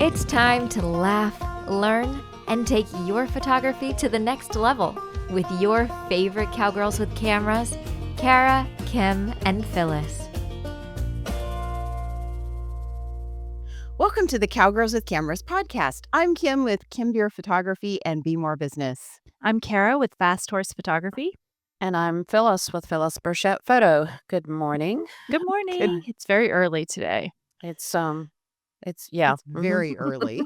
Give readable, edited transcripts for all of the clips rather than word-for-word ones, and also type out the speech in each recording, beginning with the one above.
It's time to laugh, learn, and take your photography to the next level with your favorite cowgirls with cameras, Cara, Kim, and Phyllis. Welcome to the Cowgirls with Cameras podcast. I'm Kim with Kim Beer Photography and Be More Business. I'm Cara with Fast Horse Photography. And I'm Phyllis with Phyllis Burchette Photo. Good morning. Good morning. It's very early today. It's very early.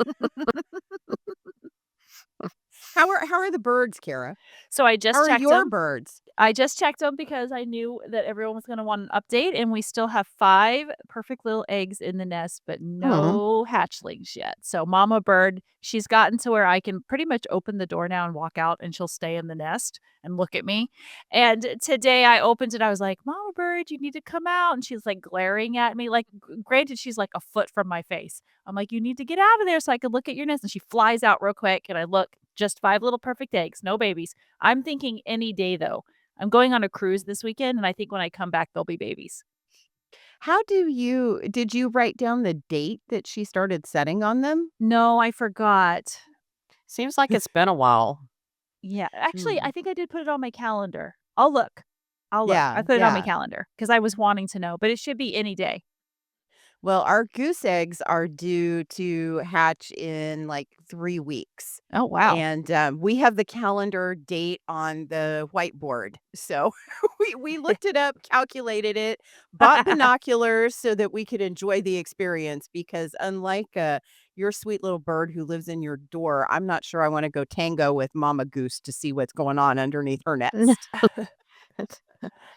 How are the birds, Cara? So I just How are checked your them. birds? I just checked them because I knew that everyone was going to want an update, and we still have 5 perfect little eggs in the nest, but no hatchlings yet. So Mama Bird, she's gotten to where I can pretty much open the door now and walk out, and she'll stay in the nest and look at me. And today I opened it. I was like, Mama Bird, you need to come out. And she's like glaring at me. Like, granted, she's like a foot from my face. I'm like, you need to get out of there so I can look at your nest. And she flies out real quick. And I look, just 5 little perfect eggs, no babies. I'm thinking any day, though. I'm going on a cruise this weekend, and I think when I come back, there'll be babies. Did you write down the date that she started setting on them? No, I forgot. seems like it's been a while. Yeah, actually, I think I did put it on my calendar. I'll look. Yeah, I put it on my yeah. calendar because I was wanting to know, but it should be any day. Well, our goose eggs are due to hatch in like 3 weeks. Oh, wow. And we have the calendar date on the whiteboard. So we looked it up, calculated it, bought binoculars so that we could enjoy the experience. Because unlike your sweet little bird who lives in your door, I'm not sure I want to go tango with Mama Goose to see what's going on underneath her nest.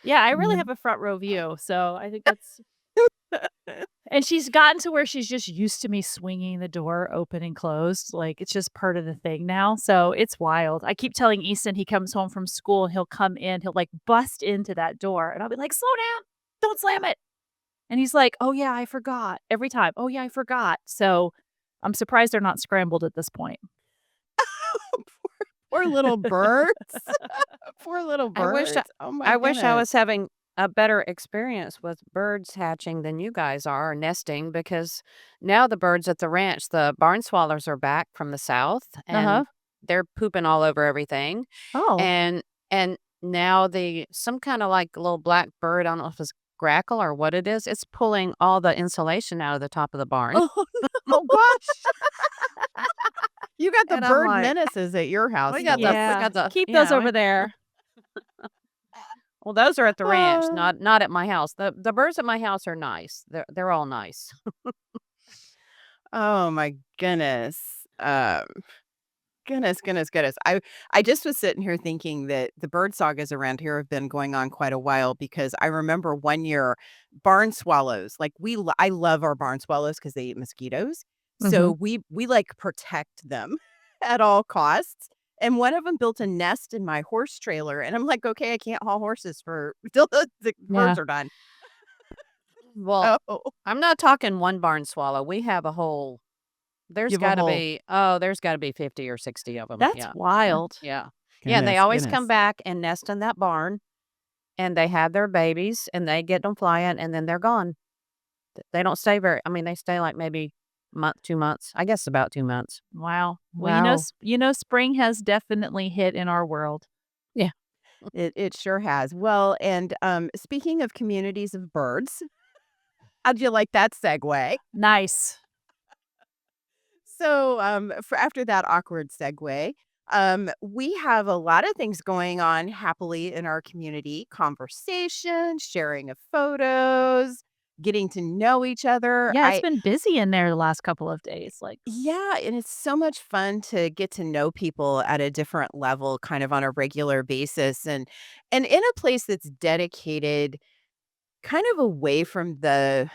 Yeah, I really have a front row view, so I think that's... And she's gotten to where she's just used to me swinging the door open and closed. Like, it's just part of the thing now. So it's wild. I keep telling Easton he comes home from school and he'll come in, he'll like bust into that door. And I'll be like, slow down, don't slam it. And he's like, oh, yeah, I forgot. Every time. Oh, yeah, I forgot. So I'm surprised they're not scrambled at this point. Poor little birds. Poor little birds. I wish I was having a better experience with birds hatching than you guys are nesting, because now the birds at the ranch, the barn swallows are back from the south and they're pooping all over everything. Oh. And now some kind of like little black bird, I don't know if it's grackle or what it is, it's pulling all the insulation out of the top of the barn. Oh gosh. You got the And I'm bird like, menaces at your house. we got the Keep those over there. Well, those are at the ranch, not at my house. The birds at my house are nice. They're all nice. Oh my goodness. Goodness. I just was sitting here thinking that the bird sagas around here have been going on quite a while, because I remember one year barn swallows, like I love our barn swallows because they eat mosquitoes. So we like protect them at all costs. And one of them built a nest in my horse trailer. And I'm like, okay, I can't haul horses till the birds are done. Well, I'm not talking one barn swallow. We have a whole, there's got to be 50 or 60 of them. That's wild. Yeah. Yeah, they always come back and nest in that barn, and they have their babies, and they get them flying, and then they're gone. They don't stay they stay like maybe month, 2 months. I guess about 2 months. Wow. Well, you know, spring has definitely hit in our world. Yeah. It sure has. Well, and speaking of communities of birds, how'd you like that segue? Nice. So after that awkward segue, we have a lot of things going on happily in our community: conversation, sharing of photos, getting to know each other. Yeah, it's been busy in there the last couple of days. Yeah, and it's so much fun to get to know people at a different level, kind of on a regular basis, and in a place that's dedicated kind of away from the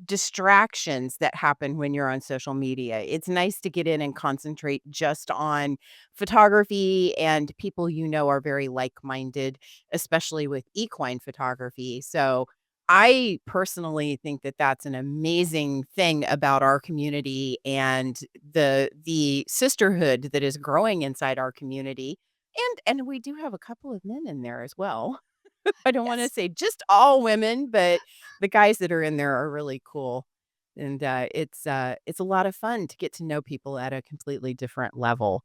distractions that happen when you're on social media. It's nice to get in and concentrate just on photography, and people are very like-minded, especially with equine photography. So I personally think that that's an amazing thing about our community and the sisterhood that is growing inside our community. And we do have a couple of men in there as well. I don't want to say just all women, but the guys that are in there are really cool. And it's a lot of fun to get to know people at a completely different level.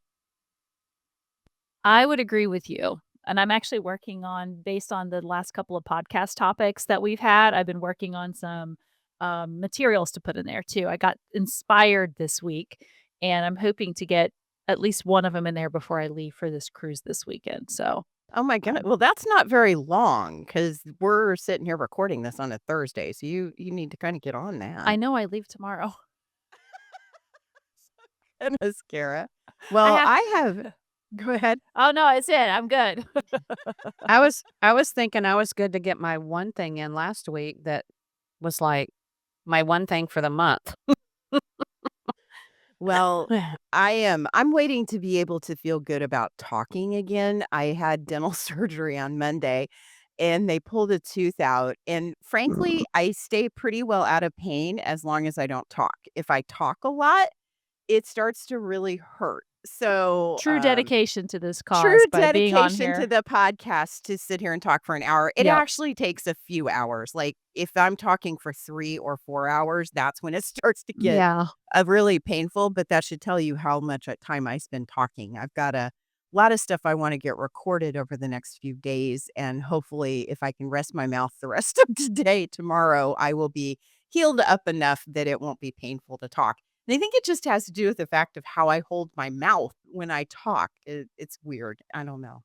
I would agree with you. And I'm actually working on, based on the last couple of podcast topics that we've had, I've been working on some materials to put in there too. I got inspired this week, and I'm hoping to get at least one of them in there before I leave for this cruise this weekend. So, Oh my goodness. um, Well, that's not very long because we're sitting here recording this on a Thursday. So you need to kind of get on that. I know I leave tomorrow. Goodness, Cara. I Well, have. I have. Go ahead. Oh no, it's it. I'm good. I was thinking I was good to get my one thing in last week that was like my one thing for the month. Well, I'm waiting to be able to feel good about talking again. I had dental surgery on Monday and they pulled a tooth out. And frankly, I stay pretty well out of pain as long as I don't talk. If I talk a lot, it starts to really hurt. So, True dedication to this true cause by being on dedication to here. the podcast to sit here and talk for an hour. It Yep. actually takes a few hours. Like if I'm talking for 3 or 4 hours, that's when it starts to get Yeah. really painful, but that should tell you how much time I spend talking. I've got a lot of stuff I want to get recorded over the next few days. And hopefully, if I can rest my mouth the rest of today, tomorrow, I will be healed up enough that it won't be painful to talk. And I think it just has to do with the fact of how I hold my mouth when I talk. It's weird. I don't know.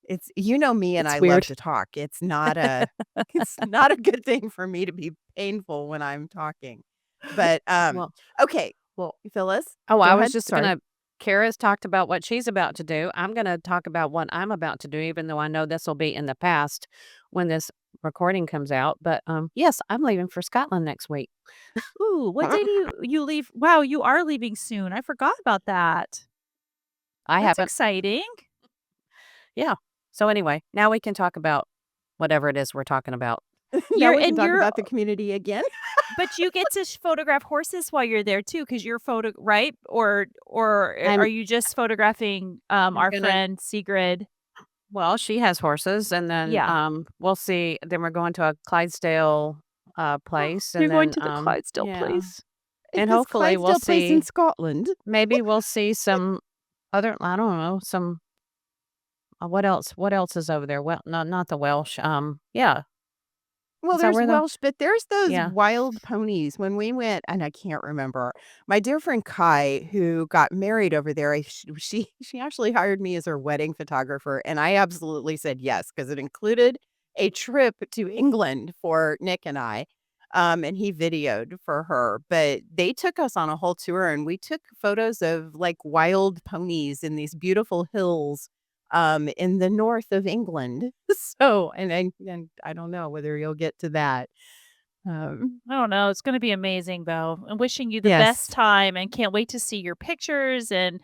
It's you know me and It's I love weird. to talk. It's not a it's not a good thing for me to be painful when I'm talking. But Well, okay, well, Phyllis, oh, go I was ahead. just Sorry. gonna. Kara's talked about what she's about to do. I'm gonna talk about what I'm about to do, even though I know this will be in the past when this recording comes out. But yes, I'm leaving for Scotland next week. Ooh, what day do you leave? Wow, you are leaving soon. I forgot about that. I That's haven't. exciting. Yeah. So anyway, now we can talk about whatever it is we're talking about. Now You're we can and talk you're about the community again. but you get to photograph horses while you're there too, because you're right? Or are I'm you just photographing I'm our gonna. friend Sigrid? Well, she has horses, and then Yeah. we'll see. Then we're going to a Clydesdale place, You're and going then to the Clydesdale yeah, place. It's and this hopefully we'll Clydesdale place in see. Scotland. Maybe we'll see some other. I don't know. Some what else? What else is over there? Well, no, not the Welsh. Yeah, Well, is that there's where the? Welsh, but there's those Yeah. wild ponies. When we went, and I can't remember, my dear friend Kai, who got married over there, she actually hired me as her wedding photographer, and I absolutely said yes because it included a trip to England for Nick and I. And he videoed for her, but they took us on a whole tour and we took photos of like wild ponies in these beautiful hills in the north of England. So, and I don't know whether you'll get to that. I don't know. It's going to be amazing, though. I'm wishing you the Yes. best time and can't wait to see your pictures and,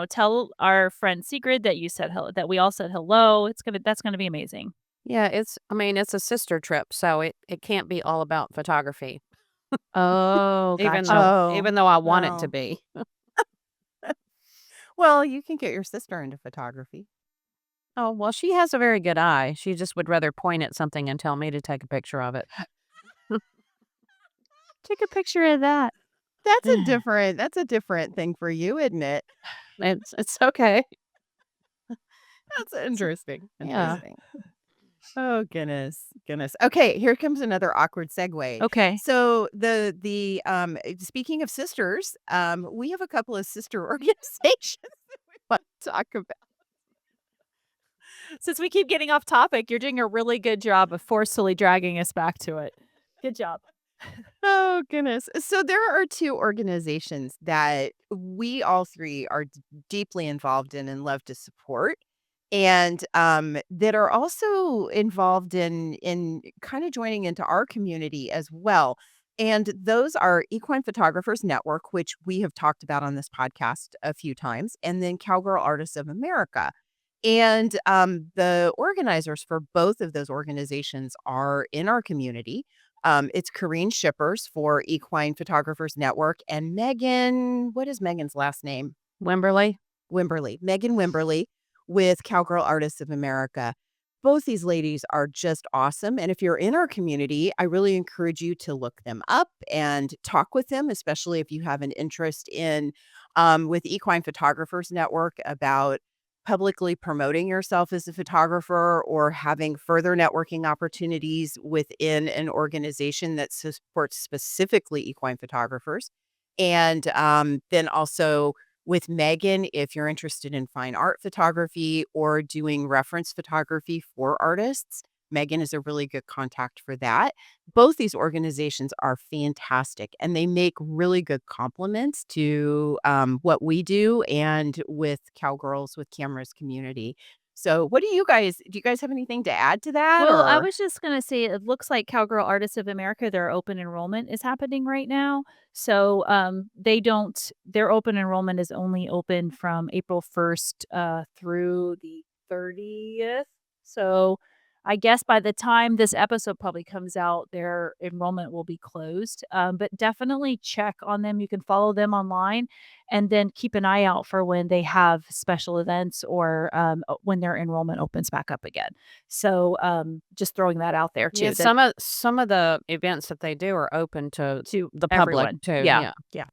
tell our friend Sigrid that you said hello, that we all said hello. That's gonna be amazing. Yeah, I mean, it's a sister trip, so it can't be all about photography, Oh, even gotcha. though Oh, even though I want it to well, be. well, you can get your sister into photography. Oh, well, she has a very good eye. She just would rather point at something and tell me to take a picture of it. Take a picture of that. That's a different thing for you, isn't it? It's okay. That's interesting. Yeah. Interesting. Oh goodness, goodness. Okay, here comes another awkward segue. Okay. So speaking of sisters, we have a couple of sister organizations that we want to talk about. Since we keep getting off topic, you're doing a really good job of forcefully dragging us back to it. Good job. Oh goodness. So there are two organizations that we all three are deeply involved in and love to support. And that are also involved in kind of joining into our community as well. And those are Equine Photographers Network, which we have talked about on this podcast a few times, and then Cowgirl Artists of America. And the organizers for both of those organizations are in our community. It's Corrine Shippers for Equine Photographers Network and Megan, what is Megan's last name? Wimberley. Wimberly, Megan Wimberly with Cowgirl Artists of America. both these ladies are just awesome. And if you're in our community, I really encourage you to look them up and talk with them, especially if you have an interest in with Equine Photographers Network about publicly promoting yourself as a photographer or having further networking opportunities within an organization that supports specifically equine photographers. And then also with Megan, if you're interested in fine art photography or doing reference photography for artists, Megan is a really good contact for that. Both these organizations are fantastic and they make really good complements to what we do and with Cowgirls with Cameras community. So, what do you guys have anything to add to that Well, I or? was just gonna say it looks like Cowgirl Artists of America, their open enrollment is happening right now. So, their open enrollment is only open from April 1st, through the 30th. So, I guess by the time this episode probably comes out, their enrollment will be closed. But definitely check on them. You can follow them online and then keep an eye out for when they have special events or when their enrollment opens back up again. So, just throwing that out there Yeah, too, that some of the events that they do are open to to the public everyone. too. Yeah, Yeah. yeah.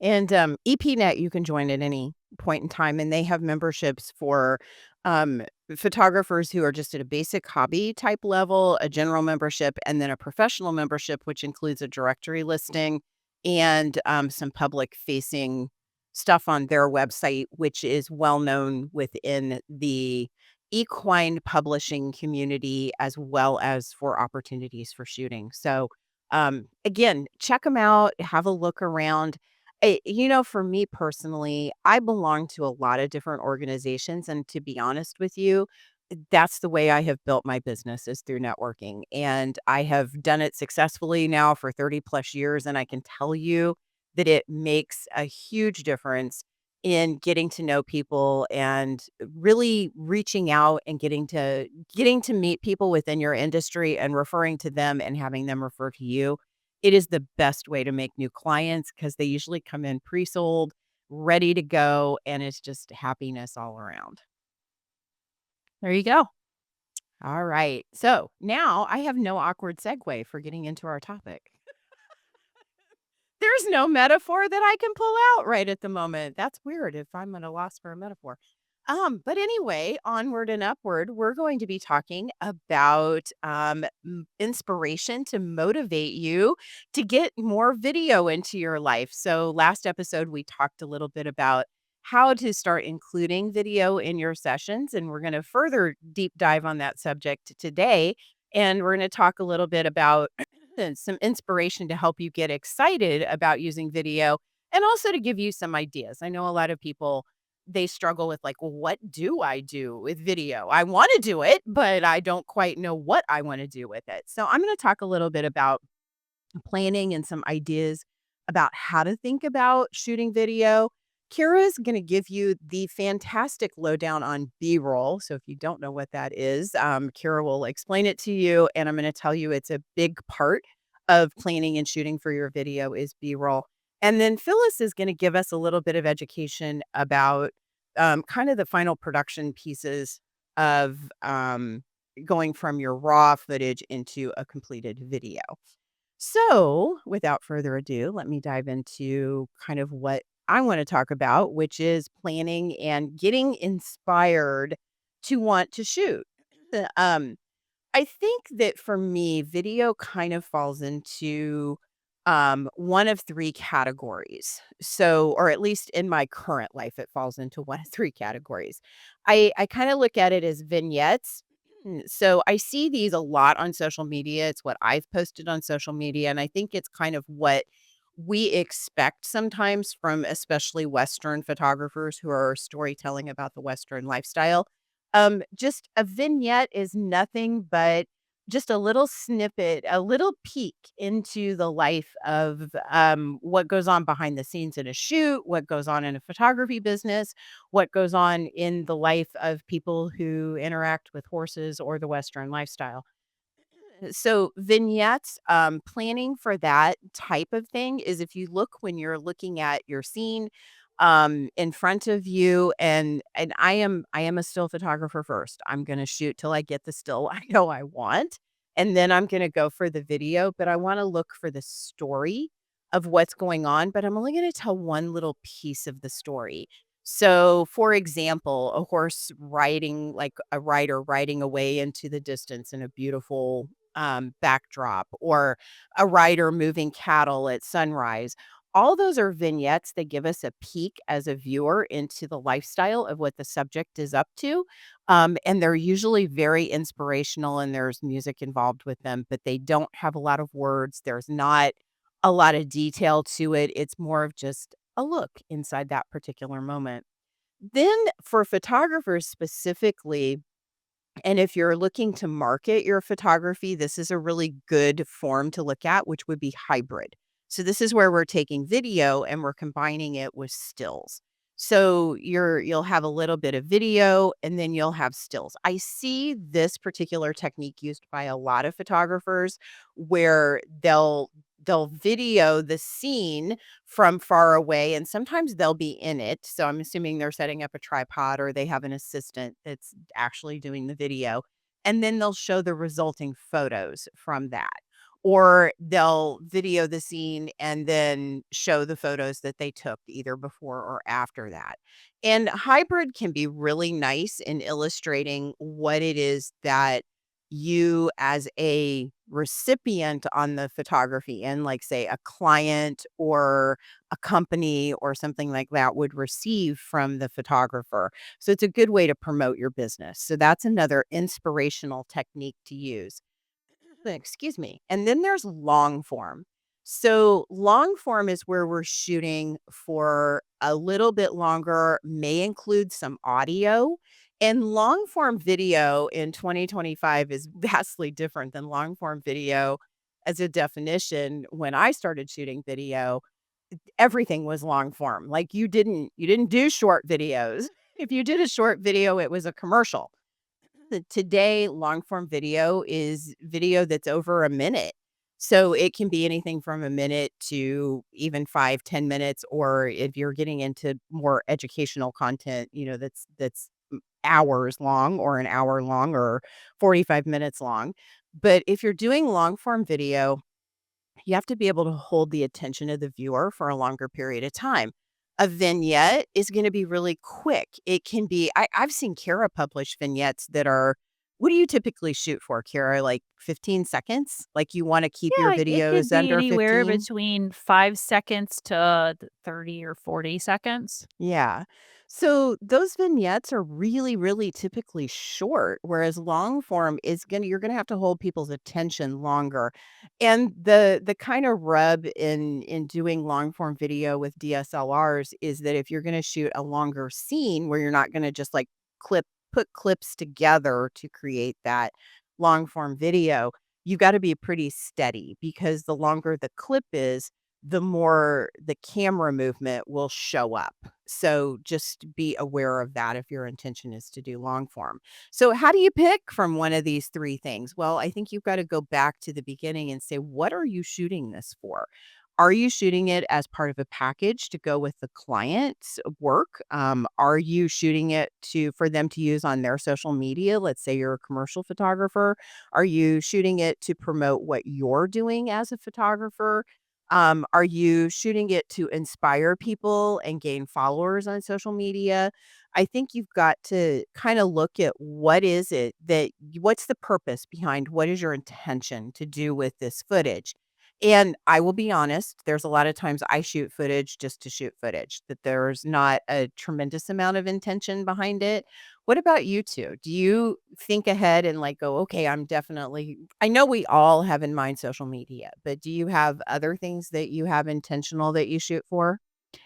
And, EPNet, you can join at any point in time, and they have memberships for, um, photographers who are just at a basic hobby type level, a general membership, and then a professional membership, which includes a directory listing and, some public-facing stuff on their website, which is well known within the equine publishing community as well as for opportunities for shooting. So, again, check them out, have a look around. For me personally, I belong to a lot of different organizations. And to be honest with you, that's the way I have built my business is through networking. And I have done it successfully now for 30 plus years. And I can tell you that it makes a huge difference in getting to know people and really reaching out and getting to meet people within your industry and referring to them and having them refer to you. It is the best way to make new clients because they usually come in pre-sold, ready to go, and it's just happiness all around. There you go. All right. So now I have no awkward segue for getting into our topic. There's no metaphor that I can pull out right at the moment. That's weird if I'm at a loss for a metaphor. But anyway, onward and upward, we're going to be talking about inspiration to motivate you to get more video into your life. So, last episode, we talked a little bit about how to start including video in your sessions. And we're going to further deep dive on that subject today. And we're going to talk a little bit about some inspiration to help you get excited about using video and also to give you some ideas. I know a lot of people they struggle with like, well, what do I do with video? I want to do it, but I don't quite know what I want to do with it. So I'm going to talk a little bit about planning and some ideas about how to think about shooting video. Kira's going to give you the fantastic lowdown on B-roll. So if you don't know what that is, Kira will explain it to you. And I'm going to tell you it's a big part of planning and shooting for your video is B-roll. And then Phyllis is going to give us a little bit of education about kind of the final production pieces of going from your raw footage into a completed video. So, without further ado, let me dive into kind of what I want to talk about, which is planning and getting inspired to want to shoot. Um, I think that for me, video kind of falls into one of three categories. So, or at least in my current life, it falls into one of three categories. I kind of look at it as vignettes. So I see these a lot on social media. It's what I've posted on social media. And I think it's kind of what we expect sometimes from especially Western photographers who are storytelling about the Western lifestyle. Just a vignette is nothing but just a little snippet, a little peek into the life of what goes on behind the scenes in a shoot, what goes on in a photography business, what goes on in the life of people who interact with horses or the Western lifestyle. So vignettes, planning for that type of thing is if you look when you're looking at your scene, in front of you, and I am a still photographer first. I'm gonna shoot till I get the still I know I want, and then I'm gonna go for the video, but I wanna look for the story of what's going on, but I'm only gonna tell one little piece of the story. So, for example, a horse riding, like a rider riding away into the distance in a beautiful backdrop, or a rider moving cattle at sunrise. All those are vignettes that give us a peek as a viewer into the lifestyle of what the subject is up to. And they're usually very inspirational, and there's music involved with them, but they don't have a lot of words. There's not a lot of detail to it. It's more of just a look inside that particular moment. Then for photographers specifically, and if you're looking to market your photography, this is a really good form to look at, which would be hybrid. So this is where we're taking video and we're combining it with stills. So you'll have a little bit of video and then you'll have stills. I see this particular technique used by a lot of photographers where they'll video the scene from far away, and sometimes they'll be in it. So I'm assuming they're setting up a tripod or they have an assistant that's actually doing the video. And then they'll show the resulting photos from that. Or they'll video the scene and then show the photos that they took either before or after that. And hybrid can be really nice in illustrating what it is that you, as a recipient on the photography and, like, say, a client or a company or something like that, would receive from the photographer. So it's a good way to promote your business. So that's another inspirational technique to use. Excuse me. And then there's long form. So long form is where we're shooting for a little bit longer, may include some audio. And long form video in 2025 is vastly different than long form video as a definition. When I started shooting video, everything was long form. Like, you didn't do short videos. If you did a short video, it was a commercial. Today, long form video is video that's over a minute. So it can be anything from a minute to even 5, 10 minutes, or if you're getting into more educational content, that's hours long, or an hour long, or 45 minutes long. But if you're doing long form video, you have to be able to hold the attention of the viewer for a longer period of time. A vignette is gonna be really quick. It can be I've seen Cara publish vignettes that are, what do you typically shoot for, Cara? Like 15 seconds? Like, you wanna keep your Yeah, it could videos be under anywhere 15? between 5 seconds to 30 or 40 seconds. Yeah. So those vignettes are really, really typically short, whereas long form is you're gonna have to hold people's attention longer. And the kind of rub in doing long form video with DSLRs is that if you're gonna shoot a longer scene where you're not gonna just like put clips together to create that long form video, you got to be pretty steady, because the longer the clip is, the more the camera movement will show up. So just be aware of that if your intention is to do long form. So how do you pick from one of these three things? Well, I think you've got to go back to the beginning and say, what are you shooting this for? Are you shooting it as part of a package to go with the client's work? Are you shooting it for them to use on their social media? Let's say you're a commercial photographer. Are you shooting it to promote what you're doing as a photographer? Are you shooting it to inspire people and gain followers on social media? I think you've got to kind of look at what's the purpose behind, what is your intention to do with this footage? And I will be honest, there's a lot of times I shoot footage just to shoot footage, that there's not a tremendous amount of intention behind it. What about you 2? Do you think ahead and, like, go, "Okay, I know we all have in mind social media, but do you have other things that you have intentional that you shoot for?"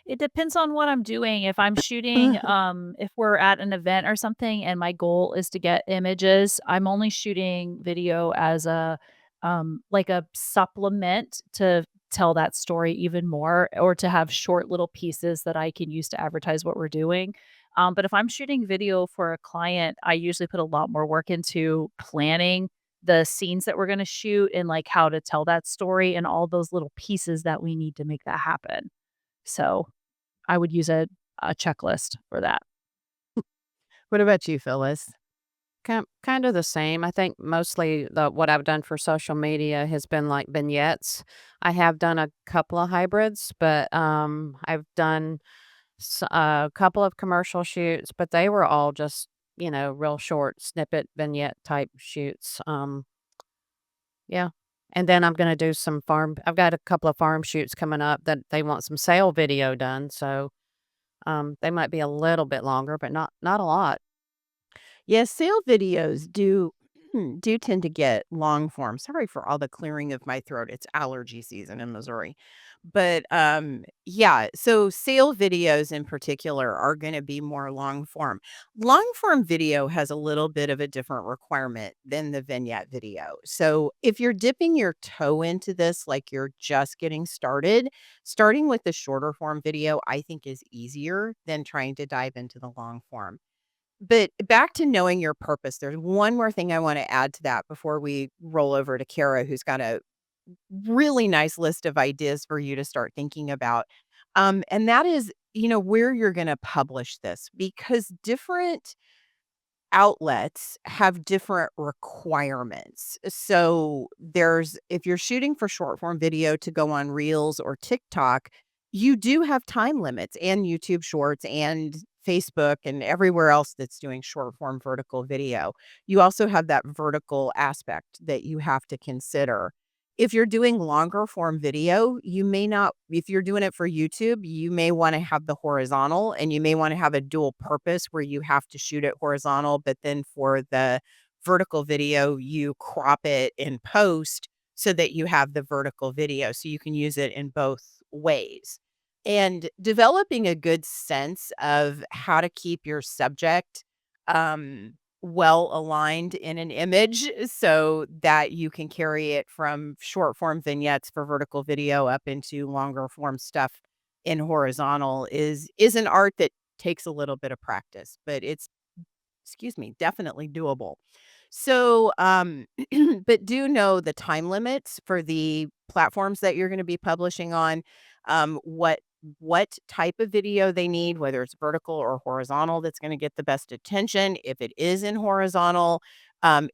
It depends on what I'm doing. If I'm shooting, if we're at an event or something and my goal is to get images, I'm only shooting video as like a supplement to tell that story even more, or to have short little pieces that I can use to advertise what we're doing. But if I'm shooting video for a client, I usually put a lot more work into planning the scenes that we're going to shoot, and like how to tell that story and all those little pieces that we need to make that happen. So, I would use a a checklist for that. What about you, Phyllis? Kind of the same. I think mostly what I've done for social media has been like vignettes. I have done a couple of hybrids, but I've done a couple of commercial shoots, but they were all just, real short snippet vignette type shoots. Yeah. And then I'm going to do some farm. I've got a couple of farm shoots coming up that they want some sale video done. So they might be a little bit longer, but not a lot. Yes, sale videos do tend to get long form. Sorry for all the clearing of my throat. It's allergy season in Missouri. But yeah, so sale videos in particular are going to be more long form. Long form video has a little bit of a different requirement than the vignette video. So if you're dipping your toe into this like you're just getting started, starting with the shorter form video I think is easier than trying to dive into the long form. But back to knowing your purpose, there's one more thing I wanna add to that before we roll over to Cara, who's got a really nice list of ideas for you to start thinking about. And that is, where you're gonna publish this because different outlets have different requirements. So there's if you're shooting for short form video to go on Reels or TikTok, you do have time limits and YouTube Shorts and Facebook and everywhere else that's doing short form vertical video. You also have that vertical aspect that you have to consider. If you're doing longer form video, you may not, if you're doing it for YouTube, you may want to have the horizontal and you may want to have a dual purpose where you have to shoot it horizontal, but then for the vertical video, you crop it in post so that you have the vertical video so you can use it in both ways. And developing a good sense of how to keep your subject um, well aligned in an image so that you can carry it from short form vignettes for vertical video up into longer form stuff in horizontal is an art that takes a little bit of practice, but it's excuse me, definitely doable. So, but do know the time limits for the platforms that you're going to be publishing on, what type of video they need, whether it's vertical or horizontal, that's going to get the best attention. If it is in horizontal,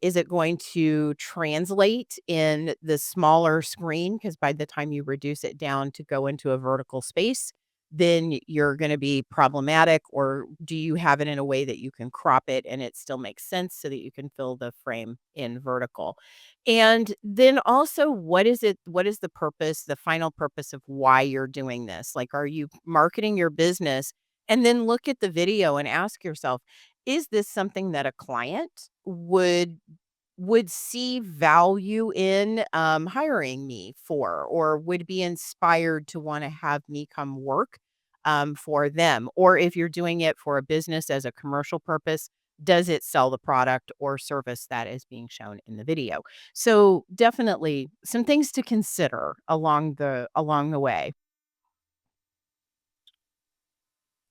is it going to translate in the smaller screen? Because by the time you reduce it down to go into a vertical space, then you're going to be problematic, or do you have it in a way that you can crop it and it still makes sense so that you can fill the frame in vertical? And then also, what is the purpose, the final purpose of why you're doing this? Like, are you marketing your business? And then look at the video and ask yourself, is this something that a client would see value in hiring me for, or would be inspired to want to have me come work for them? Or if you're doing it for a business as a commercial purpose, does it sell the product or service that is being shown in the video? So definitely some things to consider along the way.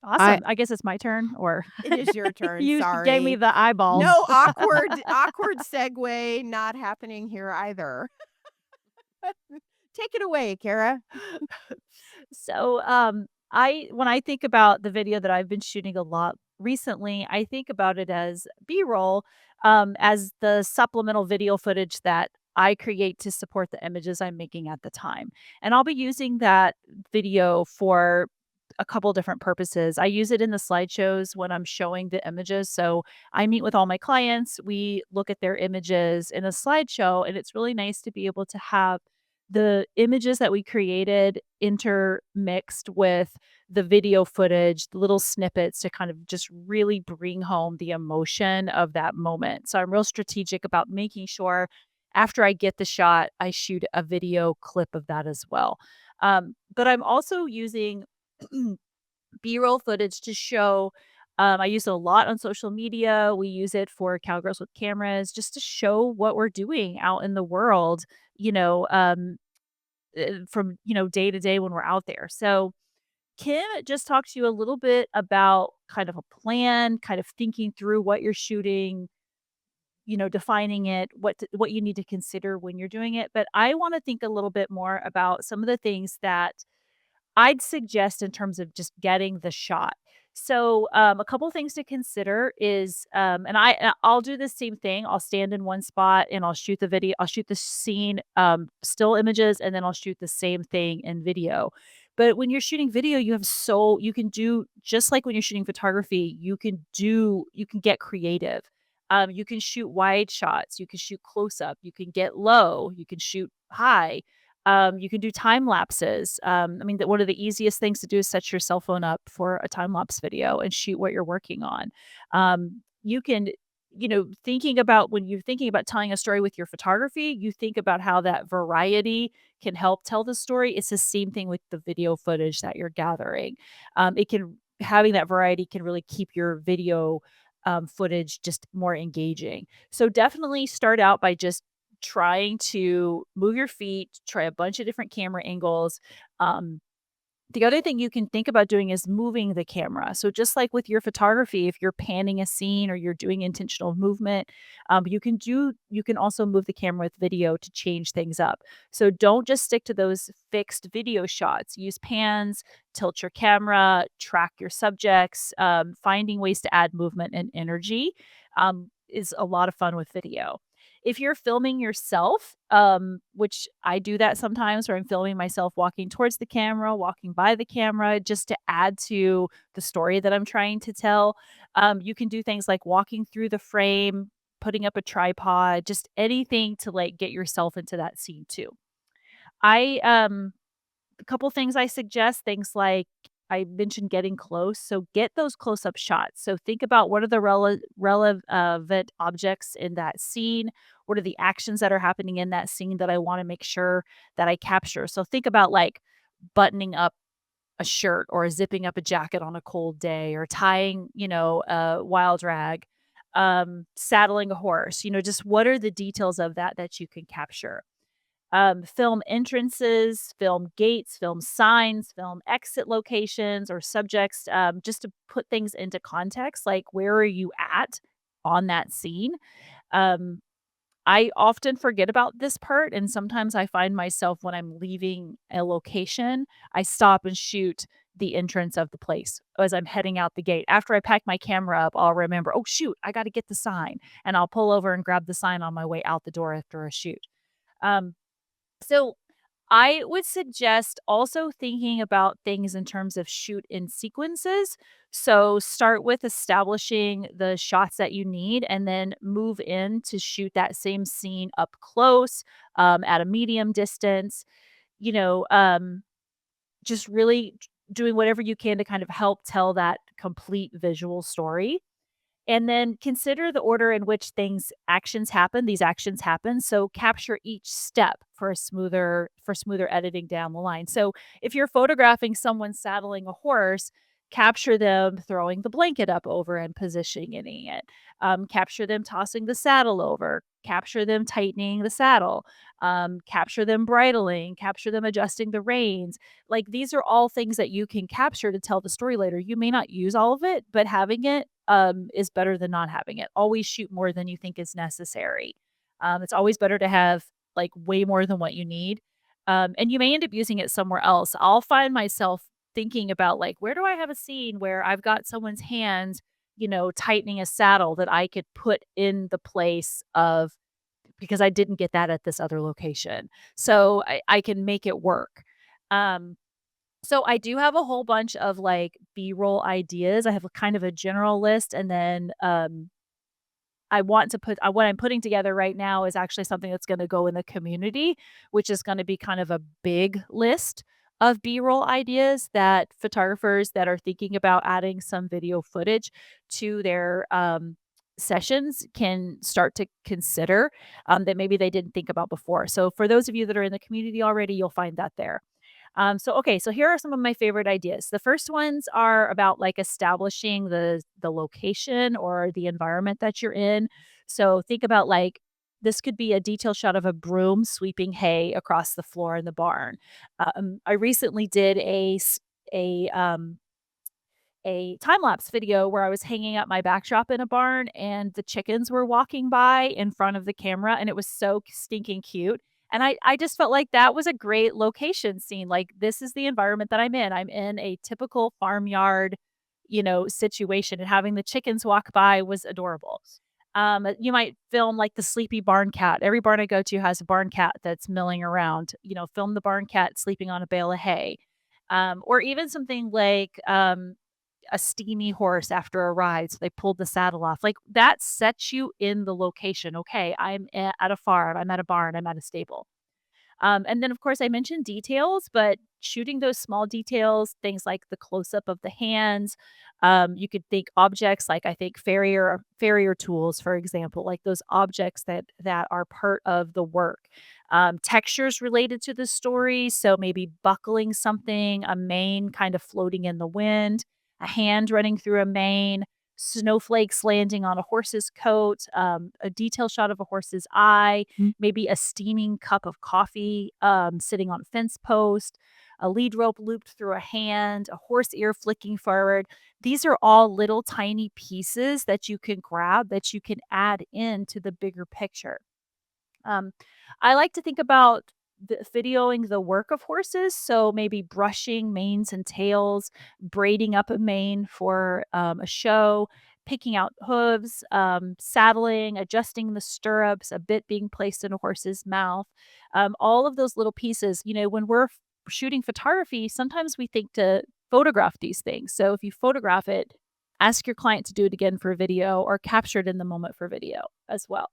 I Awesome. I guess it's my turn, or It is your turn. you gave me Sorry. the eyeballs. No awkward segue not happening here either. Take it away, Kara. So, I when I think about the video that I've been shooting a lot recently, I think about it as B-roll, as the supplemental video footage that I create to support the images I'm making at the time. And I'll be using that video for a couple different purposes. I use it in the slideshows when I'm showing the images. So I meet with all my clients, we look at their images in a slideshow, and it's really nice to be able to have the images that we created intermixed with the video footage, the little snippets to kind of just really bring home the emotion of that moment. So I'm real strategic about making sure after I get the shot, I shoot a video clip of that as well. But I'm also using B-roll footage to show. I use it a lot on social media. We use it for Cowgirls with cameras just to show what we're doing out in the world, you know, from, day to day when we're out there. So, Kim just talked to you a little bit about kind of a plan, kind of thinking through what you're shooting, defining it, what you need to consider when you're doing it. But I want to think a little bit more about some of the things that I'd suggest in terms of just getting the shot. So, a couple things to consider is, I'll do the same thing. I'll stand in one spot and I'll shoot the video. I'll shoot the scene, still images, and then I'll shoot the same thing in video. But when you're shooting video, you can do just like when you're shooting photography. You can get creative. You can shoot wide shots. You can shoot close up. You can get low. You can shoot high. You can do time lapses. One of the easiest things to do is set your cell phone up for a time lapse video and shoot what you're working on. You can, thinking about when you're thinking about telling a story with your photography, you think about how that variety can help tell the story. It's the same thing with the video footage that you're gathering. Having that variety can really keep your video footage just more engaging. So definitely start out by just trying to move your feet, try a bunch of different camera angles. Um, the other thing you can think about doing is moving the camera. So just like with your photography, if you're panning a scene or you're doing intentional movement, you can also move the camera with video to change things up. So don't just stick to those fixed video shots. Use pans, tilt your camera, track your subjects. Finding ways to add movement and energy is a lot of fun with video. If you're filming yourself, which I do that sometimes where I'm filming myself walking towards the camera, walking by the camera, just to add to the story that I'm trying to tell. You can do things like walking through the frame, putting up a tripod, just anything to like get yourself into that scene too. I A couple things I suggest, things like I mentioned getting close. So get those close up shots. So think about what are the relevant objects in that scene? What are the actions that are happening in that scene that I want to make sure that I capture? So think about like buttoning up a shirt or zipping up a jacket on a cold day or tying, a wild rag, saddling a horse, just what are the details of that you can capture? Film entrances, film gates, film signs, film exit locations or subjects, just to put things into context, like where are you at on that scene? Um, I often forget about this part, and sometimes I find myself when I'm leaving a location, I stop and shoot the entrance of the place as I'm heading out the gate. After I pack my camera up, I'll remember, oh, shoot, I got to get the sign. And I'll pull over and grab the sign on my way out the door after a shoot. Um, so I would suggest also thinking about things in terms of shoot in sequences. So start with establishing the shots that you need and then move in to shoot that same scene up close, at a medium distance, you know, um, just really doing whatever you can to kind of help tell that complete visual story. And then consider the order in which these actions happen. So capture each step for smoother editing down the line. So if you're photographing someone saddling a horse, capture them throwing the blanket up over and positioning it. Capture them tossing the saddle over. Capture them tightening the saddle. Capture them bridling. Capture them adjusting the reins. Like these are all things that you can capture to tell the story later. You may not use all of it, but having it is better than not having it. Always shoot more than you think is necessary. It's always better to have like way more than what you need. And you may end up using it somewhere else. I'll find myself thinking about like, where do I have a scene where I've got someone's hands, tightening a saddle that I could put in the place of because I didn't get that at this other location. So I can make it work. Um, so I do have a whole bunch of like B-roll ideas. I have a kind of a general list and then I want to put what I'm putting together right now is actually something that's going to go in the community, which is going to be kind of a big list of B-roll ideas that photographers that are thinking about adding some video footage to their sessions can start to consider that maybe they didn't think about before. So for those of you that are in the community already, you'll find that there. So here are some of my favorite ideas. The first ones are about like establishing the location or the environment that you're in. So think about like this could be a detail shot of a broom sweeping hay across the floor in the barn. I recently did a time lapse video where I was hanging up my backdrop in a barn and the chickens were walking by in front of the camera and it was so stinking cute. And I just felt like that was a great location scene. Like this is the environment that I'm in. I'm in a typical farmyard, situation, and having the chickens walk by was adorable. You might film like the sleepy barn cat. Every barn I go to has a barn cat that's milling around. Film the barn cat sleeping on a bale of hay. Or even something like a steamy horse after a ride. So they pulled the saddle off. Like that sets you in the location. Okay, I'm at a farm, I'm at a barn, I'm at a stable. And then, of course, I mentioned details, but shooting those small details, things like the close up of the hands. You could think objects like I think farrier tools, for example, like those objects that are part of the work. Textures related to the story, so maybe buckling something, a mane kind of floating in the wind, a hand running through a mane. Snowflakes landing on a horse's coat, a detail shot of a horse's eye, maybe a steaming cup of coffee sitting on a fence post, a lead rope looped through a hand, a horse ear flicking forward. These are all little tiny pieces that you can grab that you can add into the bigger picture. Um, I like to think about videoing the work of horses. So maybe brushing manes and tails, braiding up a mane for a show, picking out hooves, saddling, adjusting the stirrups, a bit being placed in a horse's mouth. All of those little pieces, when we're shooting photography, sometimes we think to photograph these things. So if you photograph it, ask your client to do it again for video or capture it in the moment for video as well.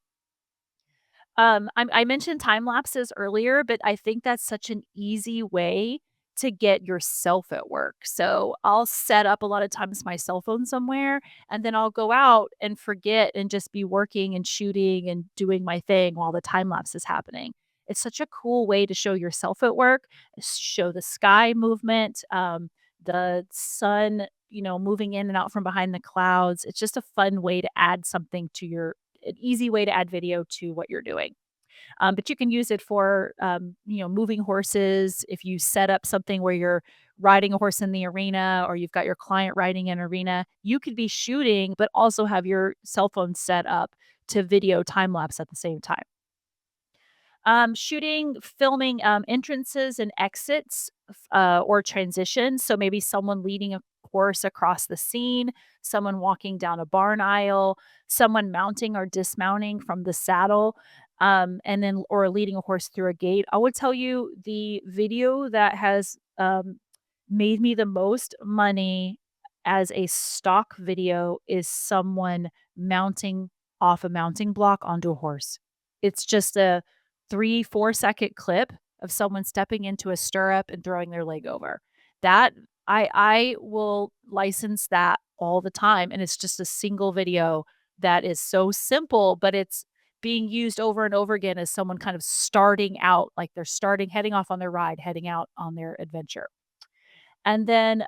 I mentioned time lapses earlier, but I think that's such an easy way to get yourself at work. So I'll set up a lot of times my cell phone somewhere, and then I'll go out and forget and just be working and shooting and doing my thing while the time lapse is happening. It's such a cool way to show yourself at work, show the sky movement, the sun, moving in and out from behind the clouds. It's just a fun way to add something to an easy way to add video to what you're doing. But you can use it for, moving horses. If you set up something where you're riding a horse in the arena or you've got your client riding an arena, you could be shooting, but also have your cell phone set up to video time lapse at the same time. Filming entrances and exits or transitions. So maybe someone leading a horse across the scene, someone walking down a barn aisle, someone mounting or dismounting from the saddle, and then or leading a horse through a gate. I would tell you the video that has made me the most money as a stock video is someone mounting off a mounting block onto a horse. It's just a 3-4 second clip of someone stepping into a stirrup and throwing their leg over. That I will license that all the time, and it's just a single video that is so simple, but it's being used over and over again as someone kind of starting out, like they're heading off on their ride, heading out on their adventure. And then,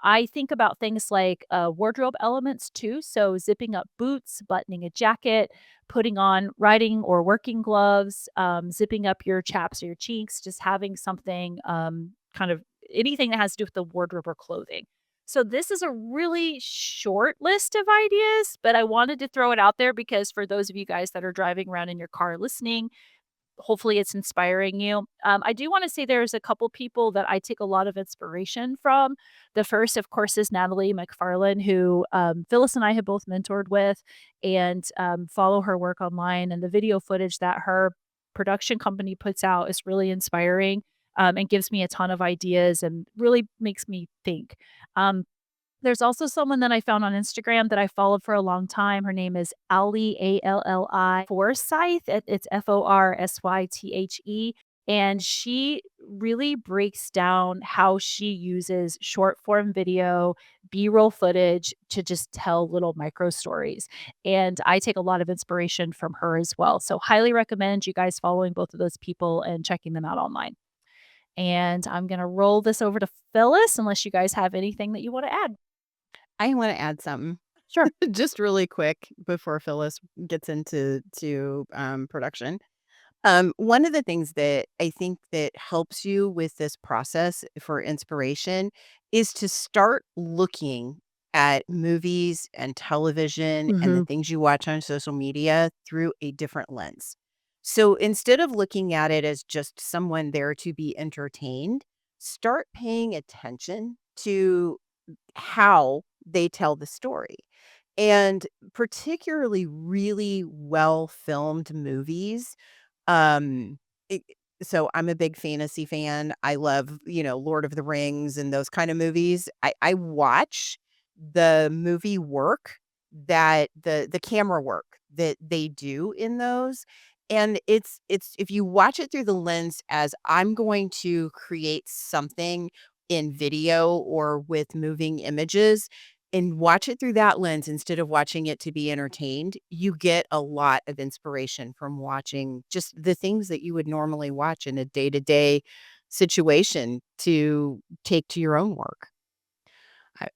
I think about things like, wardrobe elements too, so zipping up boots, buttoning a jacket, putting on riding or working gloves, zipping up your chaps or your cheeks, just having something, kind of anything that has to do with the wardrobe or clothing. So this is a really short list of ideas, but I wanted to throw it out there because for those of you guys that are driving around in your car listening, hopefully it's inspiring you. I do want to say there's a couple people that I take a lot of inspiration from. The first, of course, is Natalie McFarlane, who Phyllis and I have both mentored with and follow her work online. And the video footage that her production company puts out is really inspiring and gives me a ton of ideas and really makes me think. Um, there's also someone that I found on Instagram that I followed for a long time. Her name is Ali, Alli Forsyth. It's Forsythe. And she really breaks down how she uses short form video, B-roll footage to just tell little micro stories. And I take a lot of inspiration from her as well. So highly recommend you guys following both of those people and checking them out online. And I'm going to roll this over to Phyllis unless you guys have anything that you want to add. I want to add something Sure. just really quick before Phyllis gets into production. One of the things that I think that helps you with this process for inspiration is to start looking at movies and television and the things you watch on social media through a different lens. So instead of looking at it as just someone there to be entertained, start paying attention to how they tell the story. And particularly really well filmed movies, um, it so I'm a big fantasy fan. I love, Lord of the Rings and those kind of movies. I watch the movie work that the camera work that they do in those, and it's if you watch it through the lens as I'm going to create something in video or with moving images, and watch it through that lens instead of watching it to be entertained, you get a lot of inspiration from watching just the things that you would normally watch in a day-to-day situation to take to your own work. I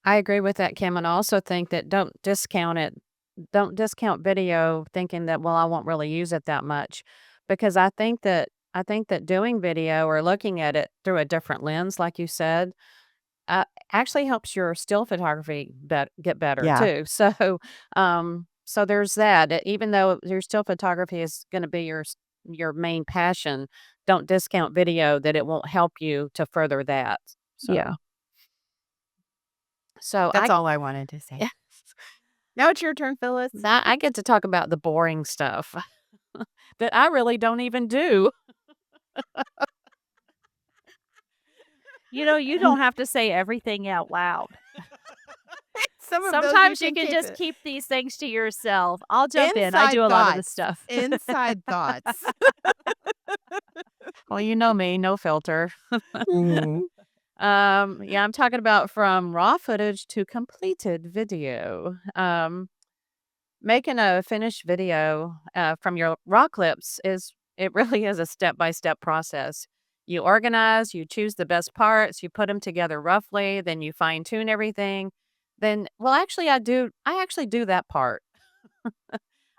I agree with that, Kim, and I also think that don't discount it. Don't discount video thinking that, well, I won't really use it that much, because I think that doing video or looking at it through a different lens, like you said, actually helps your still photography get better Yeah. too. So there's that. Even though your still photography is going to be your main passion, don't discount video that it won't help you to further that. Yeah. So That's all I wanted to say. Now it's your turn, Phyllis. I get to talk about the boring stuff that I really don't even do. You don't have to say everything out loud. Some of those Sometimes you can can keep just it. keep these things to yourself. I'll jump in. I Inside do a lot of the thoughts. stuff. Inside thoughts. Well, you know me, no filter. Mhm. Yeah, I'm talking about from raw footage to completed video. Making a finished video from your raw clips it really is a step-by-step process. You organize, you choose the best parts, you put them together roughly, then you fine-tune everything. Then, well, actually, I actually do that part.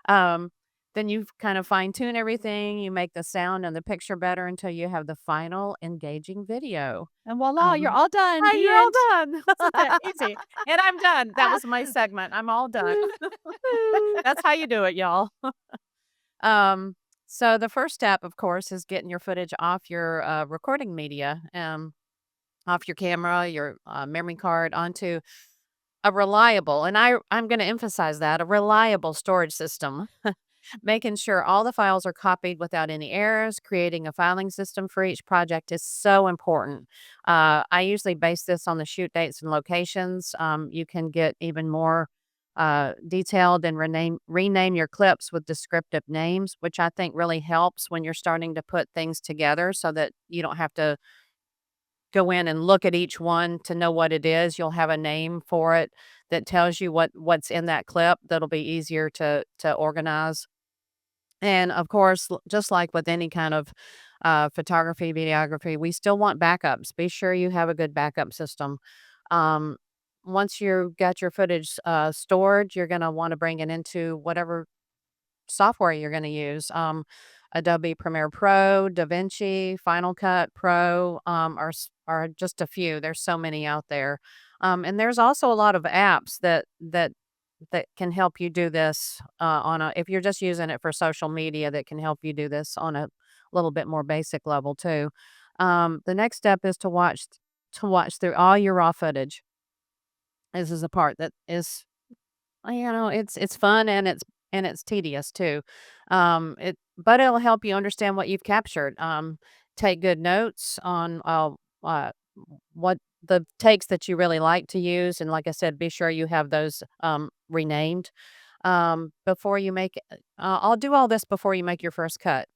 Um, then you kind of fine-tune everything, you make the sound and the picture better until you have the final engaging video. And voila, you're Um, all done. Hi, The you're all end. done. Wasn't that easy? And I'm done. That was my segment. I'm all done. That's how you do it, y'all. Um, so the first step, of course, is getting your footage off your recording media, off your camera, your memory card, onto a reliable, and I'm going to emphasize that, a reliable storage system. Making sure all the files are copied without any errors, creating a filing system for each project is so important. I usually base this on the shoot dates and locations. You can get even more detailed and rename your clips with descriptive names, which I think really helps when you're starting to put things together so that you don't have to go in and look at each one to know what it is. You'll have a name for it that tells you what's in that clip. That'll be easier to organize. And of course, just like with any kind of photography, videography, we still want backups. Be sure you have a good backup system. Um, Once you've got your footage stored, you're going to want to bring it into whatever software you're going to use. Adobe Premiere Pro, DaVinci, Final Cut Pro are just a few. There's so many out there. And there's also a lot of apps that can help you do this if you're just using it for social media, that can help you do this on a little bit more basic level too. The next step is to watch through all your raw footage. This is a part that is, it's fun, and it's tedious too. But it'll help you understand what you've captured. Take good notes on what the takes that you really like to use, and like I said, be sure you have those renamed before you make. I'll do all this before you make your first cut.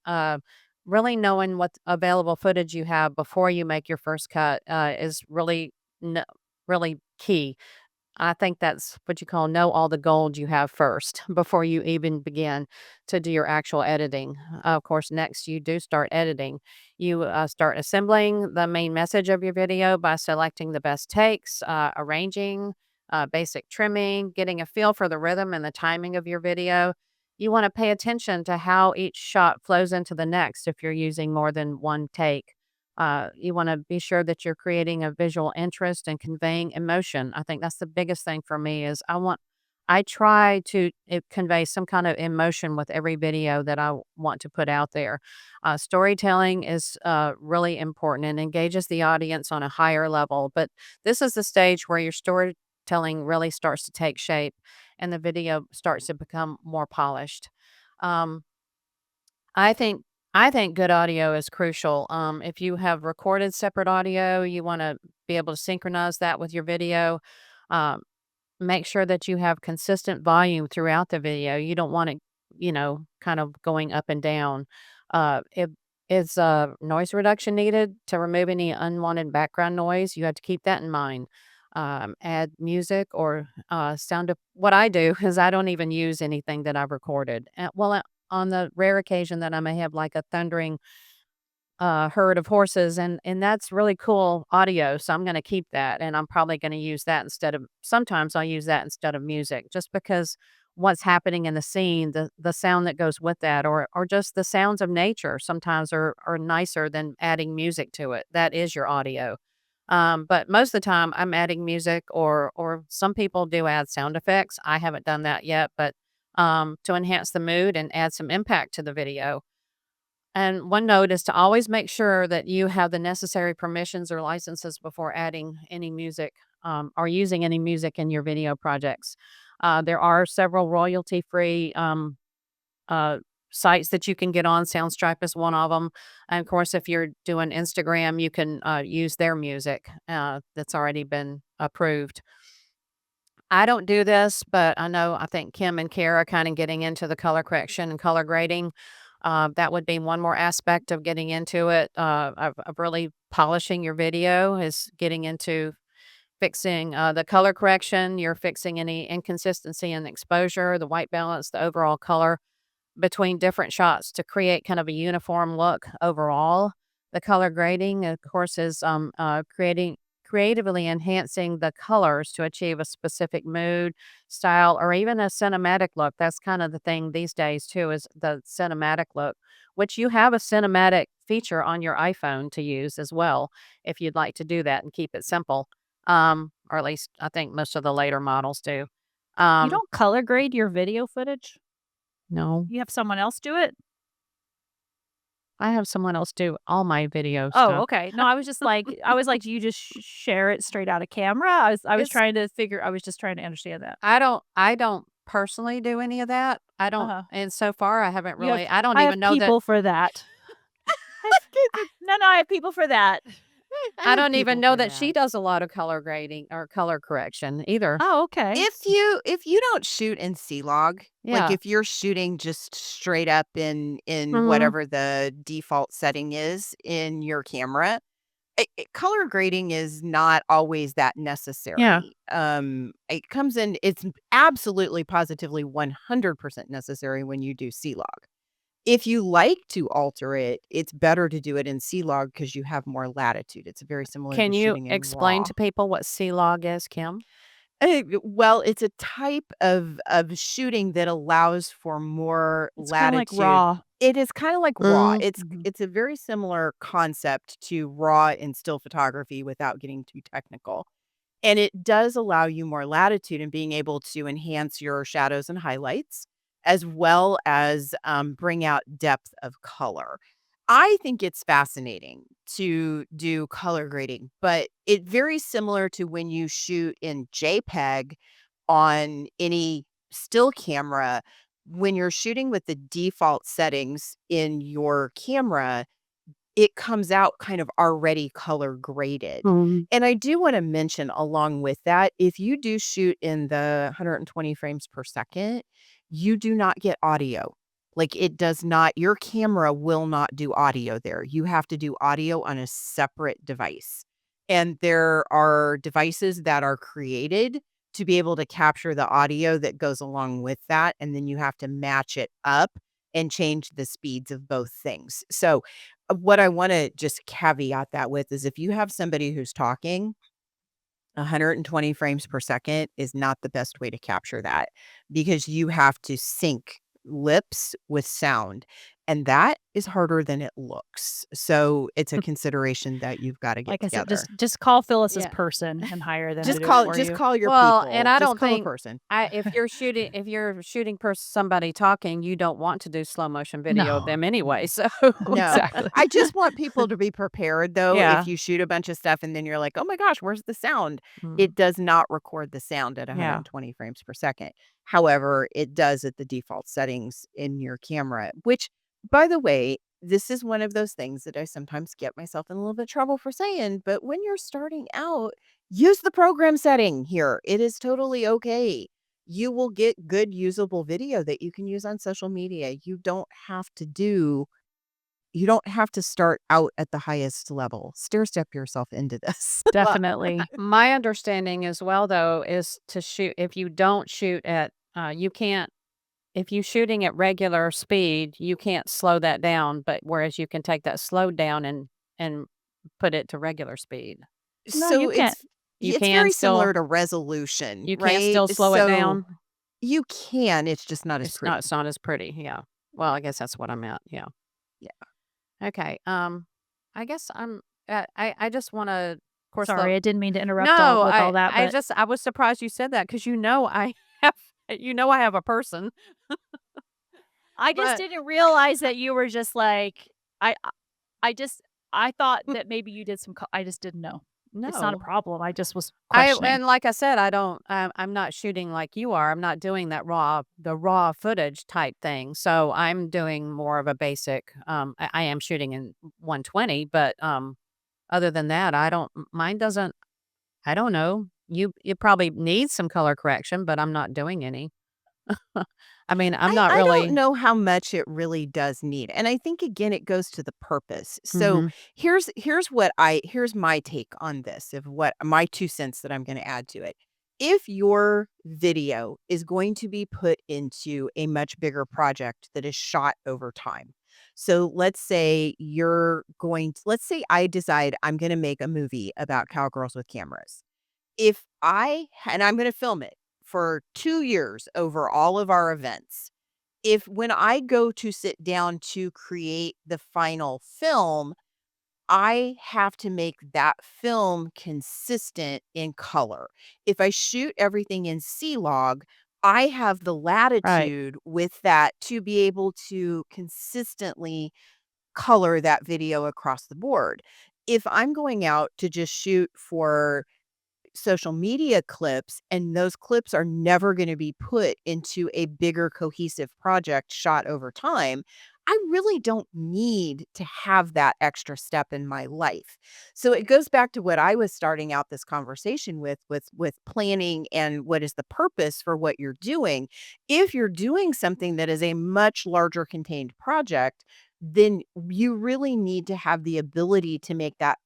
Really knowing what available footage you have before you make your first cut is really key. I think that's what you call know all the gold you have first before you even begin to do your actual editing. Of course, next you do start editing. You start assembling the main message of your video by selecting the best takes, arranging, basic trimming, getting a feel for the rhythm and the timing of your video. You want to pay attention to how each shot flows into the next if you're using more than one take. You want to be sure that you're creating a visual interest and conveying emotion. I think that's the biggest thing for me is I try to convey some kind of emotion with every video that I want to put out there. Storytelling is really important and engages the audience on a higher level. But this is the stage where your storytelling really starts to take shape and the video starts to become more polished. Um, I think I think good audio is crucial. If you have recorded separate audio, you want to be able to synchronize that with your video. Um, Make sure that you have consistent volume throughout the video. You don't want it, kind of going up and down. If is noise reduction needed to remove any unwanted background noise? You have to keep that in mind. Add music or sound. What I do is I don't even use anything that I've recorded. On the rare occasion that I may have like a thundering herd of horses, and that's really cool audio, so I'm gonna keep that, and I'm probably gonna use that instead of sometimes I'll use that instead of music just because what's happening in the scene, the sound that goes with that or just the sounds of nature sometimes are nicer than adding music to it. That is your audio. But most of the time I'm adding music or some people do add sound effects. I haven't done that yet, but to enhance the mood and add some impact to the video. And one note is to always make sure that you have the necessary permissions or licenses before adding any music or using any music in your video projects. There are several royalty free uh, sites that you can get on. Soundstripe is one of them. And of course, if you're doing Instagram, you can use their music that's already been approved. I don't do this, but I think Kim and Cara kind of getting into the color correction and color grading. That would be one more aspect of getting into it. Of really polishing your video is getting into fixing the color correction. You're fixing any inconsistency in exposure, the white balance, the overall color between different shots to create kind of a uniform look overall. The color grading, of course, is creatively enhancing the colors to achieve a specific mood, style, or even a cinematic look. That's kind of the thing these days too, is the cinematic look, which you have a cinematic feature on your iPhone to use as well, if you'd like to do that and keep it simple. Or at least I think most of the later models do. You Um, don't color grade your video footage? no, You have someone else do it? I have someone else do all my video Oh, stuff. okay. No, I was like, do you just share it straight out of camera? I was It's trying to figure I was just trying to understand that. I don't personally do any of that. I don't Uh-huh. and so far I haven't You have really I don't I have even know that people for that. No, I have people for that. I I have don't even people know for that she that. does a lot of color grading or color correction either. Oh, okay. If you don't shoot in C-Log, like Yeah. if you're shooting just straight up in Mhm. whatever the default setting is in your camera, color grading is not always that Yeah. necessary. It comes in it's absolutely positively 100% necessary when you do C-Log. If you like to alter it, it's better to do it in C-Log because you have more latitude. It's very similar to Can you shooting in explain RAW. to people what C-Log is, Kim? Well, it's a type of shooting that allows for more It's kinda like latitude. raw. It is kinda like RAW. Mm. Mhm. It's a very similar concept to RAW in still photography without getting too technical. And it does allow you more latitude in being able to enhance your shadows and highlights, as well as, bring out depth of color. I think it's fascinating to do color grading, but it very similar to when you shoot in JPEG on any still camera. When you're shooting with the default settings in your camera, it comes out kind of already color graded. Mhm. And I do wanna mention along with that, if you do shoot in the 120 frames per second, you do not get audio. Like, it does not your camera will not do audio there. You have to do audio on a separate device. And there are devices that are created to be able to capture the audio that goes along with that, and then you have to match it up and change the speeds of both things. So what I wanna just caveat that with is if you have somebody who's talking, 120 frames per second is not the best way to capture that because you have to sync lips with sound. And that is harder than it looks. So it's a consideration that you've got to get Like I said, together. just call Phyllis's Yeah. person and hire them to Just do it call for just you. call your Well, people. and I Just don't call a think person. if you're shooting somebody talking, you don't want to do slow motion video of No. them anyway. So No. Exactly. I just want people to be prepared though. Yeah. If you shoot a bunch of stuff and then you're like, "Oh my gosh, where's the sound?" Mm. It does not record the sound at Yeah. 120 frames per second. However, it does at the default settings in your camera, which, by the way, this is one of those things that I sometimes get myself in a little bit of trouble for saying, but when you're starting out, use the program setting here. It is totally okay. You will get good usable video that you can use on social media. You don't have to start out at the highest level. Stair step yourself into this. Definitely. My understanding as well, though, is to shoot. If you don't shoot at, you can't. If you're shooting at regular speed, you can't slow that down. But whereas you can take that slowed down and put it to regular speed. No, you So can't. You it's can very still similar to resolution, you can right? still slow it So down. you can, it's just not as It's pretty. not as pretty. Yeah. Well, I guess that's what I meant. Yeah. Yeah. Okay. I guess I just want to, of course, Sorry, I didn't mean to interrupt no, with all that, but I was surprised you said that because I have I have a person. I just But didn't realize that you were just like I just I thought that maybe you did I just didn't know. It's not a no, problem. I just was questioning. and like I said, I don't. I'm not shooting like you are. I'm not doing the raw footage type thing. So I'm doing more of a basic. I am shooting in 120, but other than that, I don't. Mine doesn't. I don't know. You probably need some color correction, but I'm not doing any. I mean, I'm not I don't really. know how much it really does need. And I think again it goes to the purpose. So Hmm. here's my take on this of what my 2 cents that I'm going to add to it. If your video is going to be put into a much bigger project that is shot over time. So let's say I decide I'm going to make a movie about cowgirls with cameras. And I'm going to film it for 2 years over all of our events. If when I go to sit down to create the final film, I have to make that film consistent in color. If I shoot everything in C-Log, I have the Right. latitude with that to be able to consistently color that video across the board. If I'm going out to just shoot for social media clips, and those clips are never going to be put into a bigger cohesive project shot over time, I really don't need to have that extra step in my life. So it goes back to what I was starting out this conversation with planning and what is the purpose for what you're doing. If you're doing something that is a much larger contained project, then you really need to have the ability to make that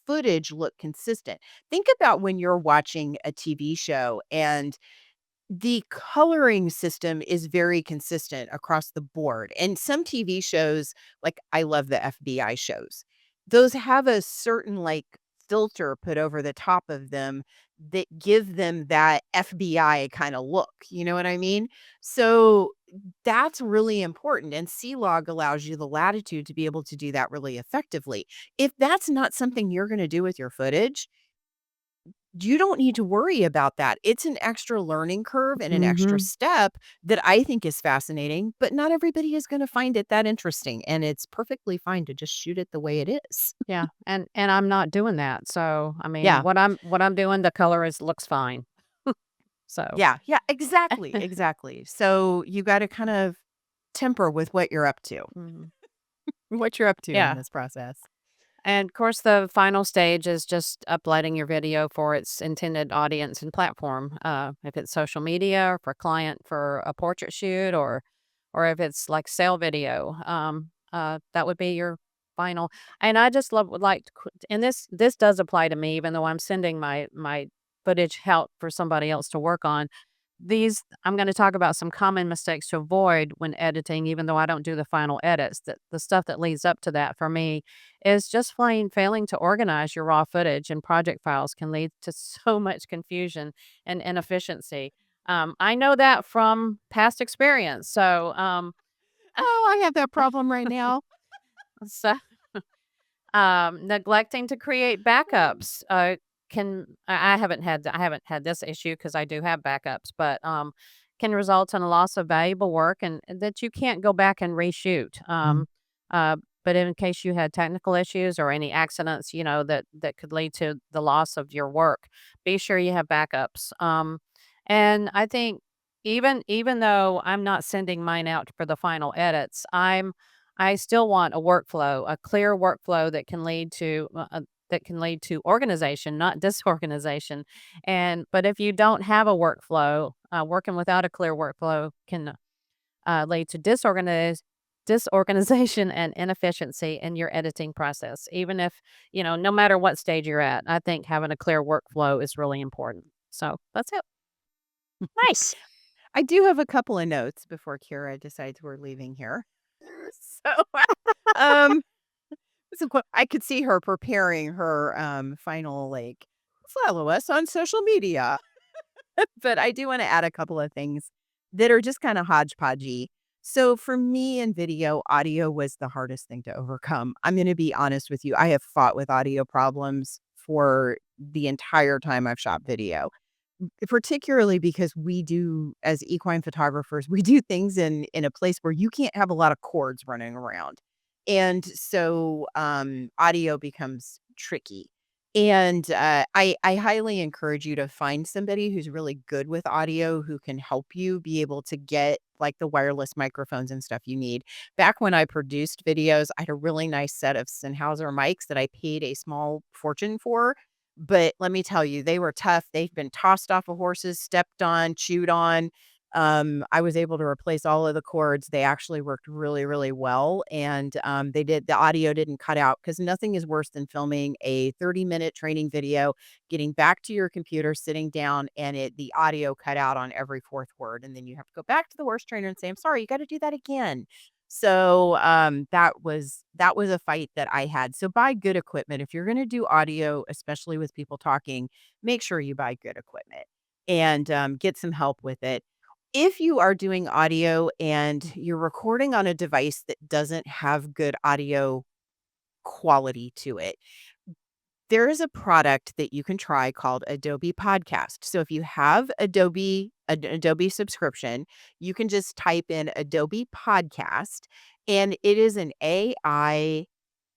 footage look consistent. Think about when you're watching a TV show and the coloring system is very consistent across the board. And some TV shows, like I love the FBI shows, those have a certain like filter put over the top of them that give them that FBI kind of look. You know what I mean? So that's really important. And C-Log allows you the latitude to be able to do that really effectively. If that's not something you're going to do with your footage, you don't need to worry about that. It's an extra learning curve and an extra Hmm. step that I think is fascinating, but not everybody is going to find it that interesting. And it's perfectly fine to just shoot it the way it is. Yeah, and I'm not doing that. So I mean, Yeah. what I'm doing, the color looks fine. So Yeah. Yeah. Exactly. Exactly. So you got to kind of temper with what you're up to, mhm. what you're up to in Yeah. this process. And of course, the final stage is just uploading your video for its intended audience and platform. If it's social media or for client for a portrait shoot, or if it's like sale video, that would be your final. And I just would like to, and this does apply to me, even though I'm sending my footage out for somebody else to work on. I'm going to talk about some common mistakes to avoid when editing, even though I don't do the final edits. That the stuff that leads up to that for me is just plain failing to organize your raw footage and project files can lead to so much confusion and inefficiency. I know that from past experience. So Oh, I have that problem right now. So, neglecting to create backups can I haven't had this issue because I do have backups, but can result in a loss of valuable work and that you can't go back and reshoot. Uh, but in case you had technical issues or any accidents, that could lead to the loss of your work, be sure you have backups. And I think even though I'm not sending mine out for the final edits, I still want a workflow, a clear workflow that can lead to organization, not disorganization. But if you don't have a workflow, working without a clear workflow can lead to disorganization and inefficiency in your editing process. Even if no matter what stage you're at, I think having a clear workflow is really important. So that's it. Nice. I do have a couple of notes before Kira decides we're leaving here. So, um, I could see her preparing her final follow us on social media. But I do want to add a couple of things that are just kind of hodgepodgey. So for me in video, audio was the hardest thing to overcome. I'm going to be honest with you. I have fought with audio problems for the entire time I've shot video, particularly because we do, as equine photographers, we do things in a place where you can't have a lot of cords running around. And so audio becomes tricky. And I highly encourage you to find somebody who's really good with audio who can help you be able to get like the wireless microphones and stuff you need. Back when I produced videos, I had a really nice set of Sennheiser mics that I paid a small fortune for. But let me tell you, they were tough. They've been tossed off of horses, stepped on, chewed on. I was able to replace all of the cords. They actually worked really, really well. And the audio didn't cut out because nothing is worse than filming a 30-minute training video, getting back to your computer, sitting down, and the audio cut out on every fourth word. And then you have to go back to the horse trainer and say, I'm sorry, you got to do that again. So that was a fight that I had. So buy good equipment. If you're going to do audio, especially with people talking, make sure you buy good equipment and get some help with it. If you are doing audio and you're recording on a device that doesn't have good audio quality to it, there is a product that you can try called Adobe Podcast. So if you have an Adobe subscription, you can just type in Adobe Podcast, and it is an AI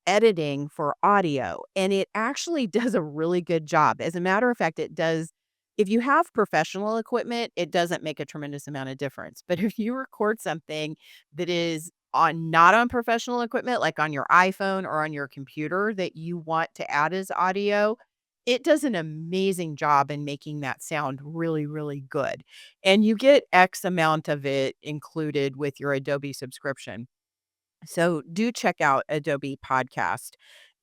editing for audio, and it actually does a really good job. As a matter of fact, it does. If you have professional equipment, it doesn't make a tremendous amount of difference. But if you record something that is not on professional equipment, like on your iPhone or on your computer that you want to add as audio, it does an amazing job in making that sound really, really good. And you get X amount of it included with your Adobe subscription. So do check out Adobe Podcast.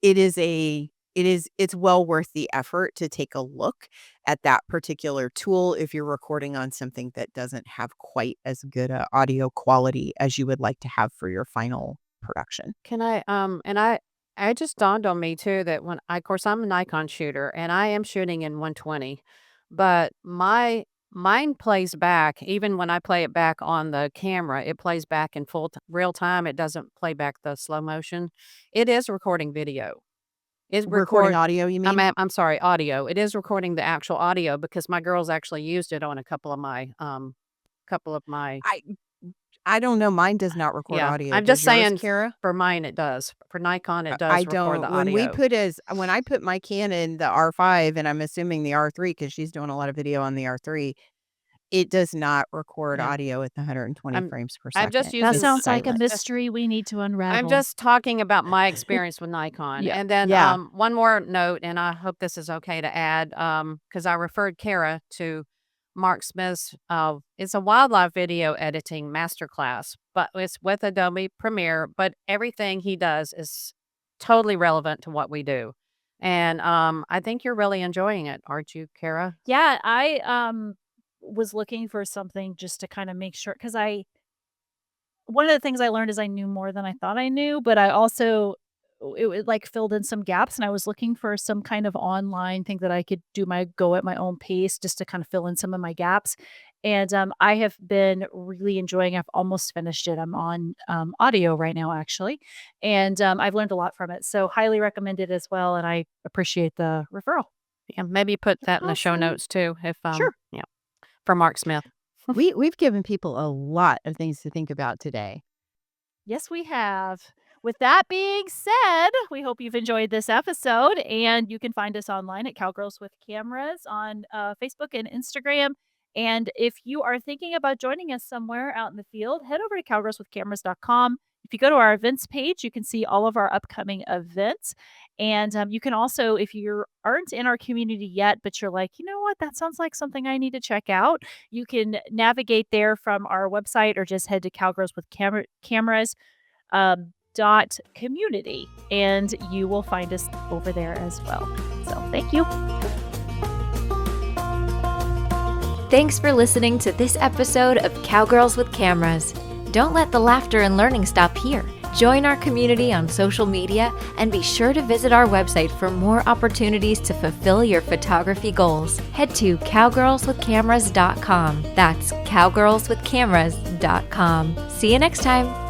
It's well worth the effort to take a look at that particular tool if you're recording on something that doesn't have quite as good a audio quality as you would like to have for your final production. Can I and I just dawned on me too that of course I'm a Nikon shooter and I am shooting in 120, but mine plays back even when I play it back on the camera, it plays back in real time. It doesn't play back the slow motion. It is recording video. It Recording record audio, you mean? I'm sorry, audio. It is recording the actual audio because my girls actually used it on a couple of my I don't know. Mine does not record yeah. audio. I'm Does just yours, saying Kara? for mine it does. For Nikon it I does record the don't. audio. When I put my Canon, the R5, and I'm assuming the R3 because she's doing a lot of video on the R3, it does not record Yeah. audio at the 120 I'm frames per I'm just second. That using It's sounds like a silent. mystery we need to I'm unravel. just talking about my experience with Nikon. Yeah. And then Yeah. one more note, and I hope this is okay to add, because I referred Cara to Mark Smith's it's a wildlife video editing masterclass, but it's with Adobe Premiere, but everything he does is totally relevant to what we do. And I think you're really enjoying it, aren't you, Cara? Yeah, I was looking for something just to kind of make sure because one of the things I learned is I knew more than I thought I knew, but I also it like filled in some gaps and I was looking for some kind of online thing that I could go at my own pace just to kind of fill in some of my gaps. And I have been really enjoying. I've almost finished it. I'm on audio right now, actually, and I've learned a lot from it. So highly recommend it as well. And I appreciate the referral. Yeah, maybe put that in the show Awesome. notes too, if Sure. yeah, for Mark Smith. We've given people a lot of things to think about today. Yes, we have. With that being said, we hope you've enjoyed this episode, and you can find us online at Cowgirls with Cameras on Facebook and Instagram. And if you are thinking about joining us somewhere out in the field, head over to cowgirlswithcameras.com. If you go to our events page, you can see all of our upcoming events. And you can also, if you aren't in our community yet, but you're like, you know what, that sounds like something I need to check out, you can navigate there from our website or just head to Cowgirls with Cameras dot community, and you will find us over there as well. So thank you. Thanks for listening to this episode of Cowgirls with Cameras. Don't let the laughter and learning stop here. Join our community on social media and be sure to visit our website for more opportunities to fulfill your photography goals. Head to cowgirlswithcameras.com. That's cowgirlswithcameras.com. See you next time.